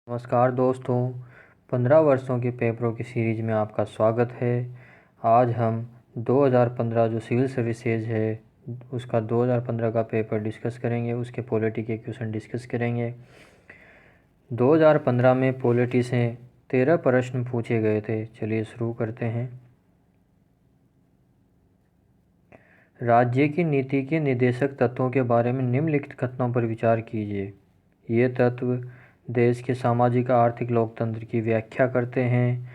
नमस्कार दोस्तों, 15 वर्षों के पेपरों की सीरीज में आपका स्वागत है। आज हम 2015 जो सिविल सर्विसेज है उसका 2015 का पेपर डिस्कस करेंगे, उसके पॉलिटी के क्वेश्चन डिस्कस करेंगे। 2015 में पॉलिटी से 13 प्रश्न पूछे गए थे। चलिए शुरू करते हैं। राज्य की नीति के निर्देशक तत्वों के बारे में निम्नलिखित कथनों पर विचार कीजिए। ये तत्व देश के सामाजिक आर्थिक लोकतंत्र की व्याख्या करते हैं।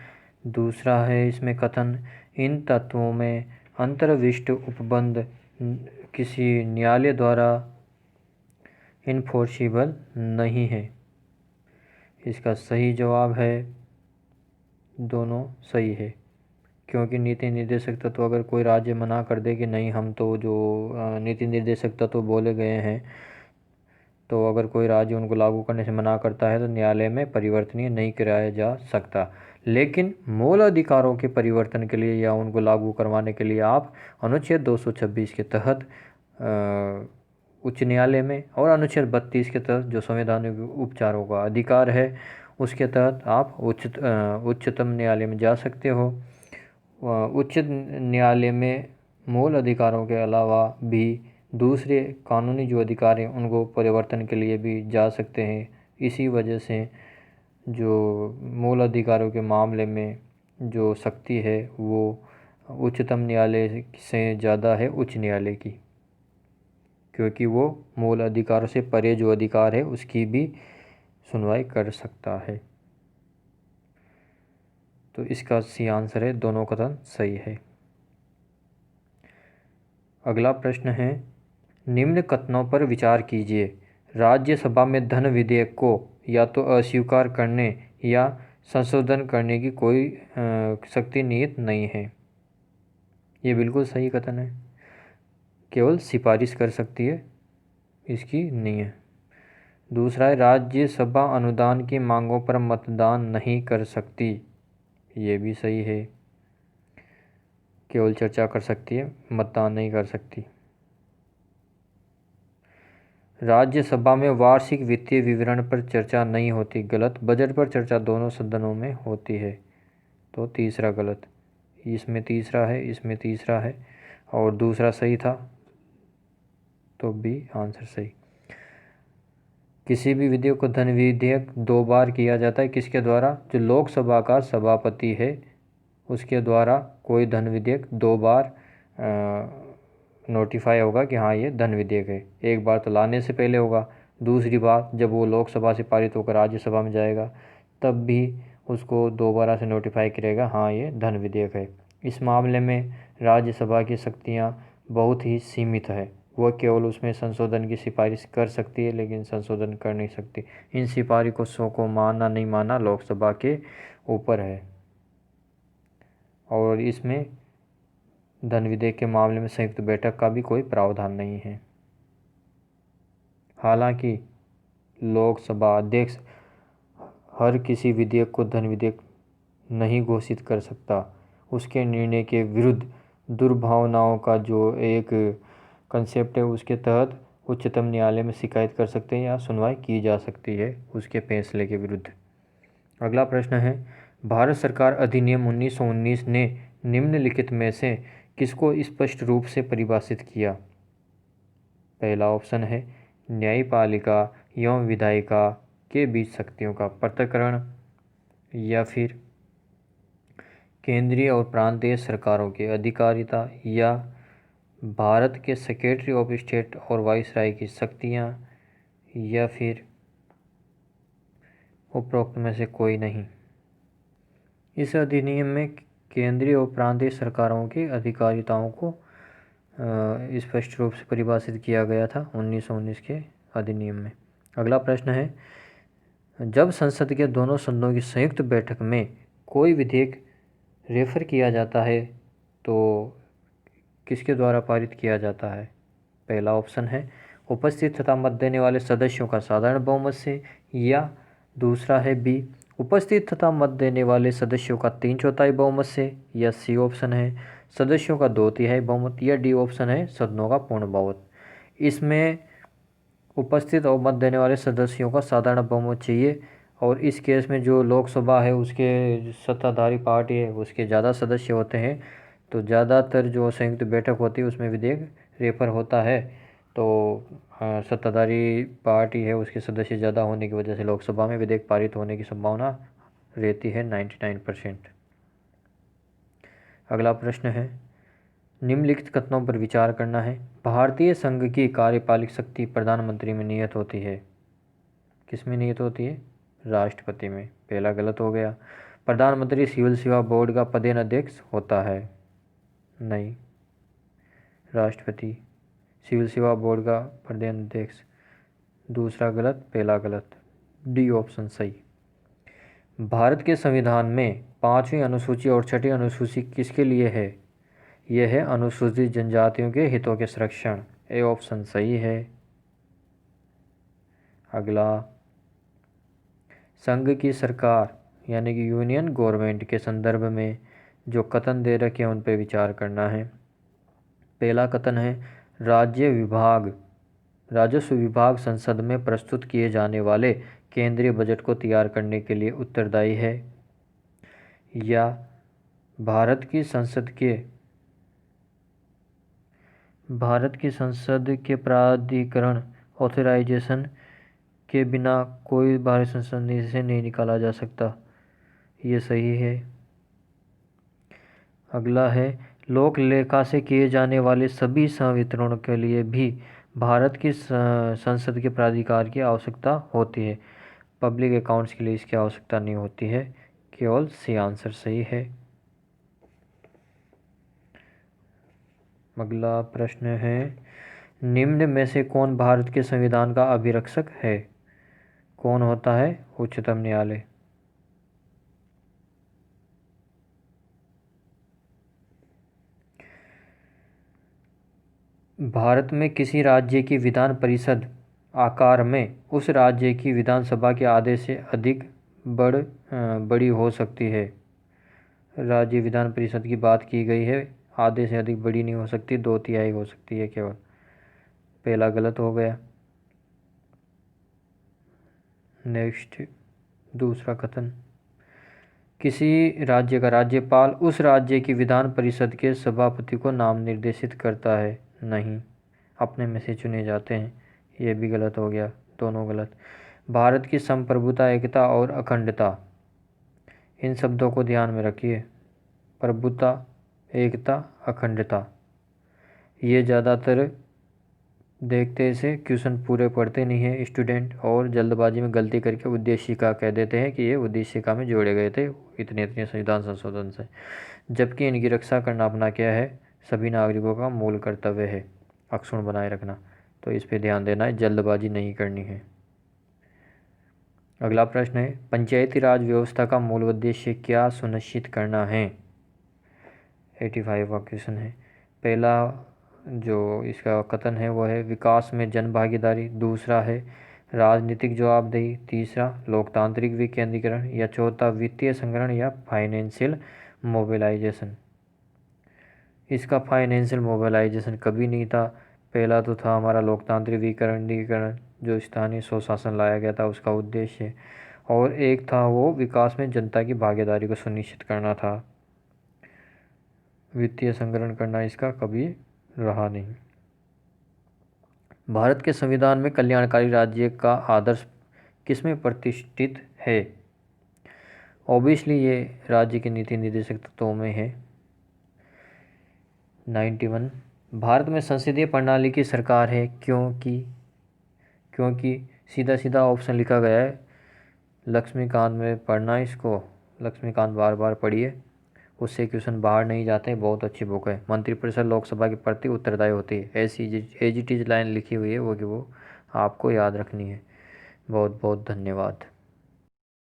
दूसरा है इसमें कथन, इन तत्वों में अंतर्विष्ट उपबंध किसी न्यायालय द्वारा इन्फोर्सिबल नहीं है। इसका सही जवाब है दोनों सही है, क्योंकि नीति निर्देशक तत्व अगर कोई राज्य मना कर दे कि नहीं हम तो जो नीति निर्देशक तत्व बोले गए हैं, तो अगर कोई राज्य उनको लागू करने से मना करता है तो न्यायालय में परिवर्तनीय नहीं कराया जा सकता। लेकिन मूल अधिकारों के परिवर्तन के लिए या उनको लागू करवाने के लिए आप अनुच्छेद 226 के तहत उच्च न्यायालय में और अनुच्छेद 32 के तहत जो संवैधानिक उपचारों का अधिकार है उसके तहत आप उच्चतम न्यायालय में जा सकते हो। उच्च न्यायालय में मूल अधिकारों के अलावा भी दूसरे कानूनी जो अधिकार हैं उनको परिवर्तन के लिए भी जा सकते हैं। इसी वजह से जो मूल अधिकारों के मामले में जो शक्ति है वो उच्चतम न्यायालय से ज़्यादा है उच्च न्यायालय की, क्योंकि वो मूल अधिकारों से परे जो अधिकार है उसकी भी सुनवाई कर सकता है। तो इसका सही आंसर है दोनों कथन सही है। अगला प्रश्न है, निम्न कथनों पर विचार कीजिए। राज्यसभा में धन विधेयक को या तो अस्वीकार करने या संशोधन करने की कोई शक्ति निहित नहीं है। ये बिल्कुल सही कथन है, केवल सिफारिश कर सकती है, इसकी नहीं है। दूसरा है, राज्यसभा अनुदान की मांगों पर मतदान नहीं कर सकती। ये भी सही है, केवल चर्चा कर सकती है, मतदान नहीं कर सकती। राज्यसभा में वार्षिक वित्तीय विवरण पर चर्चा नहीं होती। गलत। बजट पर चर्चा दोनों सदनों में होती है, तो तीसरा गलत। इसमें तीसरा है, इसमें तीसरा है और दूसरा सही था, तो बी आंसर सही। किसी भी विधेयक को धन विधेयक 2 बार किया जाता है। किसके द्वारा? जो लोकसभा का सभापति है उसके द्वारा कोई धन विधेयक 2 बार नोटिफाई होगा कि हाँ ये धन विधेयक है। एक बार तो लाने से पहले होगा, दूसरी बार जब वो लोकसभा से पारित होकर राज्यसभा में जाएगा तब भी उसको दोबारा से नोटिफाई करेगा हाँ ये धन विधेयक है। इस मामले में राज्यसभा की शक्तियाँ बहुत ही सीमित है, वह केवल उसमें संशोधन की सिफारिश कर सकती है लेकिन संशोधन कर नहीं सकती। इन सिफारिशों को मानना नहीं मानना लोकसभा के ऊपर है। और इसमें धन विधेयक के मामले में संयुक्त बैठक का भी कोई प्रावधान नहीं है। हालांकि लोकसभा अध्यक्ष हर किसी विधेयक को धन विधेयक नहीं घोषित कर सकता। उसके निर्णय के विरुद्ध दुर्भावनाओं का जो एक कंसेप्ट है उसके तहत उच्चतम न्यायालय में शिकायत कर सकते हैं या सुनवाई की जा सकती है उसके फैसले के विरुद्ध। अगला प्रश्न है, भारत सरकार अधिनियम 1919 ने निम्नलिखित में से किसको स्पष्ट रूप से परिभाषित किया? पहला ऑप्शन है न्यायपालिका एवं विधायिका के बीच शक्तियों का पृथक्करण, या फिर केंद्रीय और प्रांतीय सरकारों की अधिकारिता, या भारत के सेक्रेटरी ऑफ स्टेट और वाइसराय की शक्तियाँ, या फिर उपरोक्त में से कोई नहीं। इस अधिनियम में केंद्रीय और प्रांतीय सरकारों की अधिकारिताओं को स्पष्ट रूप से परिभाषित किया गया था 1919 के अधिनियम में। अगला प्रश्न है, जब संसद के दोनों सदनों की संयुक्त बैठक में कोई विधेयक रेफर किया जाता है तो किसके द्वारा पारित किया जाता है? पहला ऑप्शन है उपस्थित तथा मत देने वाले सदस्यों का साधारण बहुमत से, या दूसरा है बी उपस्थित तथा मत देने वाले सदस्यों का 3/4 बहुमत से, या सी ऑप्शन है सदस्यों का 2/3 बहुमत, या डी ऑप्शन है सदनों का पूर्ण बहुमत। इसमें उपस्थित और मत देने वाले सदस्यों का साधारण बहुमत चाहिए और इस केस में जो लोकसभा है उसके सत्ताधारी पार्टी है उसके ज़्यादा सदस्य होते हैं, तो ज़्यादातर जो संयुक्त बैठक होती है उसमें विधेयक रेफर होता है। तो सत्ताधारी पार्टी है उसके सदस्य ज़्यादा होने की वजह से लोकसभा में विधेयक पारित होने की संभावना रहती है 99%। अगला प्रश्न है, निम्नलिखित कथनों पर विचार करना है। भारतीय संघ की कार्यपालिक शक्ति प्रधानमंत्री में निहित होती है। किस में निहित होती है? राष्ट्रपति में। पहला गलत हो गया। प्रधानमंत्री सिविल सेवा बोर्ड का पदेन अध्यक्ष होता है? नहीं, राष्ट्रपति सिविल सेवा बोर्ड का पदेन अध्यक्ष। दूसरा गलत, पहला गलत। डी ऑप्शन सही। भारत के संविधान में 5वीं अनुसूची और 6ठी अनुसूची किसके लिए है? यह है अनुसूचित जनजातियों के हितों के संरक्षण। ए ऑप्शन सही है। अगला, संघ की सरकार यानी कि यूनियन गवर्नमेंट के संदर्भ में जो कथन दे रखे हैं उन पर विचार करना है। पहला कथन है, राजस्व विभाग संसद में प्रस्तुत किए जाने वाले केंद्रीय बजट को तैयार करने के लिए उत्तरदायी है। या भारत की संसद के प्राधिकरण ऑथराइजेशन के बिना कोई भारत संसद से नहीं निकाला जा सकता। ये सही है। अगला है, लोक लेखा से किए जाने वाले सभी संवितरणों के लिए भी भारत की संसद के प्राधिकार की आवश्यकता होती है। पब्लिक अकाउंट्स के लिए इसकी आवश्यकता नहीं होती है। केवल सी आंसर सही है। अगला प्रश्न है, निम्न में से कौन भारत के संविधान का अभिरक्षक है? कौन होता है? उच्चतम न्यायालय। भारत में किसी राज्य की विधान परिषद आकार में उस राज्य की विधानसभा के आधे से अधिक बड़ी हो सकती है। राज्य विधान परिषद की बात की गई है, आधे से अधिक बड़ी नहीं हो सकती, 2/3 हो सकती है केवल। पहला गलत हो गया। नेक्स्ट, दूसरा कथन, किसी राज्य का राज्यपाल उस राज्य की विधान परिषद के सभापति को नाम निर्देशित करता है? नहीं, अपने में से चुने जाते हैं। ये भी गलत हो गया, दोनों गलत। भारत की संप्रभुता, एकता और अखंडता, इन शब्दों को ध्यान में रखिए। प्रभुता, एकता, अखंडता, ये ज़्यादातर देखते से क्वेश्चन पूरे पढ़ते नहीं है स्टूडेंट, और जल्दबाजी में गलती करके उद्देशिका कह देते हैं कि ये उद्देशिका में जोड़े गए थे इतने संविधान संशोधन से, जबकि इनकी रक्षा करना अपना क्या है, सभी नागरिकों का मूल कर्तव्य है अक्षुण्ण बनाए रखना। तो इस पे ध्यान देना है, जल्दबाजी नहीं करनी है। अगला प्रश्न है, पंचायती राज व्यवस्था का मूल उद्देश्य क्या सुनिश्चित करना है? 85 का क्वेश्चन है। पहला जो इसका कथन है वो है विकास में जन भागीदारी, दूसरा है राजनीतिक जवाबदेही, तीसरा लोकतांत्रिक विकेंद्रीकरण, या चौथा वित्तीय संग्रहण या फाइनेंशियल मोबिलाइजेशन। इसका फाइनेंशियल मोबिलाइजेशन कभी नहीं था। पहला तो था हमारा लोकतांत्रिक विकेंद्रीकरण, जो स्थानीय स्वशासन लाया गया था उसका उद्देश्य, और एक था वो विकास में जनता की भागीदारी को सुनिश्चित करना था। वित्तीय संग्रहण करना इसका कभी रहा नहीं। भारत के संविधान में कल्याणकारी राज्य का आदर्श किसमें प्रतिष्ठित है? ऑब्वियसली ये राज्य के नीति निर्देशक तत्वों में है। 91, भारत में संसदीय प्रणाली की सरकार है क्योंकि सीधा सीधा ऑप्शन लिखा गया है। लक्ष्मीकांत में पढ़ना इसको, लक्ष्मीकांत बार बार पढ़िए, उससे क्वेश्चन बाहर नहीं जाते। बहुत अच्छी बुक है। मंत्रिपरिषद लोकसभा के प्रति उत्तरदायी होती है, ऐसी एज इट इज लाइन लिखी हुई है वो कि वो आपको याद रखनी है। बहुत बहुत धन्यवाद।